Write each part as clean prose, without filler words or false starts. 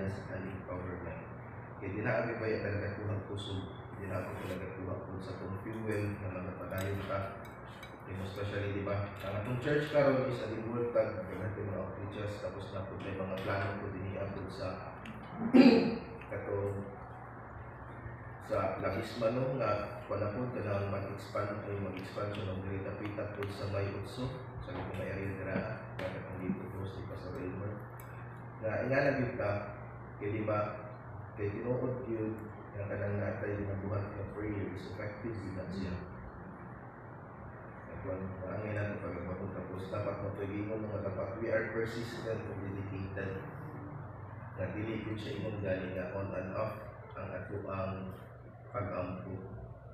guidance and empowerment. Kaya di na kami ba yung talaga kuhang puso, di na ako talaga kuhang puso sa kong fuel na magpapadayon ka. Especially, di ba, ang atong church karon is ang world tag, natin mga outreaches, tapos na po may mga plano po din iabot sa katong sa labis man nga panahon ka na mag-expand ay mag-expansion ng dili tapita po sa may utso sa mga area dira dapat ang dito po sa Pastor Elmer na inalagid ka kay di ba kay tinuod yun nga kanang natay na buhat ng prayer is effective din siya at ang natin pag-abot tapos dapat mapag-ingon mga dapat we are persistent and dedicated na dili yun siya imong galing na on and off ang ato ang pag-ampo.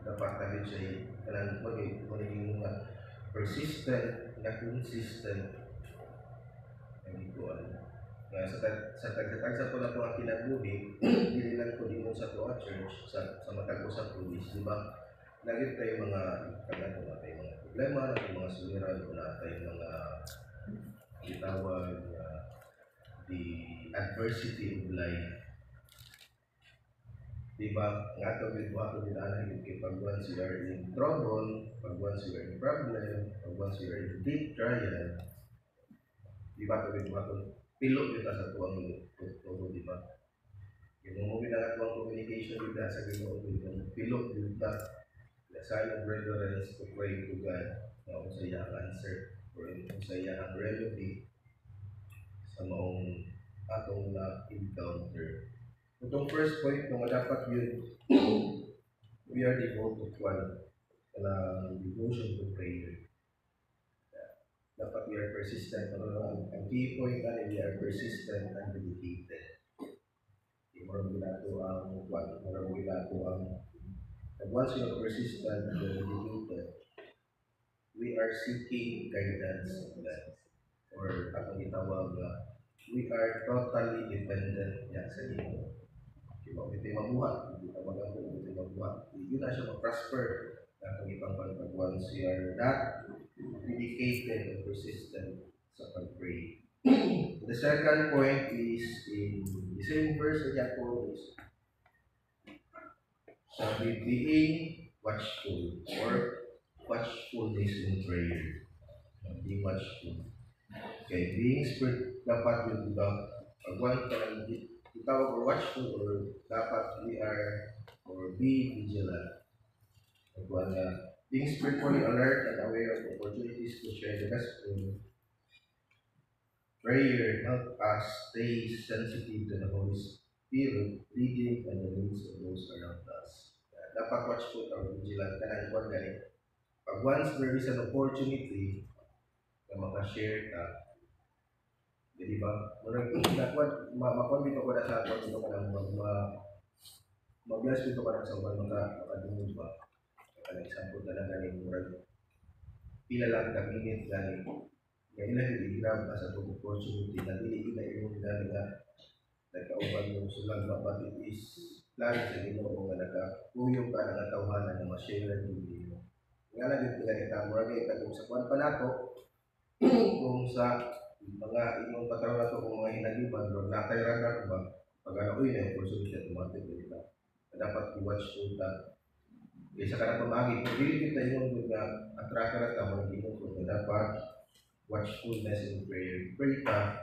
Dapat natin siya kanang magiging mga persistent na consistent ang ikuan. Sa tagsa po na po ang kinabuhi, hindi lang po din sa po at church, sa matag sa pulis, di ba? Lagi tayo mga tayo mga problema, mga suliran, tayo mga itawag the adversity of life. Diba, nga ito din alam kay pag once you are in trouble, pag once you are in problem, pag once you are in deep trial, diba ito pilot dito sa tuwang tuto, diba? Yung mo na tuwang communication dito sa Ginoo, yung pilot dito, the sign of reverence to pray to God, na kung sa iya ang answer, or kung sa iya ang remedy sa maong atong na-encounter. Itong first point na dapat yun, we are devoted to one, devotion to prayer. Dapat we are persistent. Ang key point na we are persistent and dedicated. Marami nato ang one, marami nato ang once we are persistent and dedicated, we are seeking guidance of God. Or atong itawag na, we are totally dependent sa Ginoo. Diba, hindi mabuhat, hindi ka magawa, hindi mabuhat. Hindi na siya mag-prosper na kung ibang pag once we are not dedicated and persistent sa pag-pray. The second point is in the same verse of Jacob is shall be being watchful or watchfulness in prayer. Being watchful. Okay, being spirit dapat yung pag one time itawag or watchful or dapat we are or be vigilant. Being spiritually alert and aware of opportunities to share the gospel. Prayer help us stay sensitive to the Holy Spirit, leading and the needs of those around us. Dapat watchful or vigilant ka na ikuan ganit. Pag once there is an opportunity na makashare ka, di ba? Makon dito ko na sa akin, dito ko na mag-bless dito ko na sa uban, makadungod ba? Kaya example na lang galing murag. Pila lang ka minute galing. Kaya ilang i-grab as a opportunity na dili ina yung galing na nagkauban yung sulang but it is plano sa Ginoo nga nagkakuyong ka na natawhanan na ma-share yung video. Nga lang yung pinagkita, murag itagong sa kuwan pa nato, kung sa mga inyong patraw na ito kung mga hinagiban or natay radar ba pag ano uy na yung opportunity at tumatid nila dapat i-watch po ka kaysa ka na pamagi kung dili kita yung nga attract ka na mga ginoo kung dapat watchfulness in prayer pray ka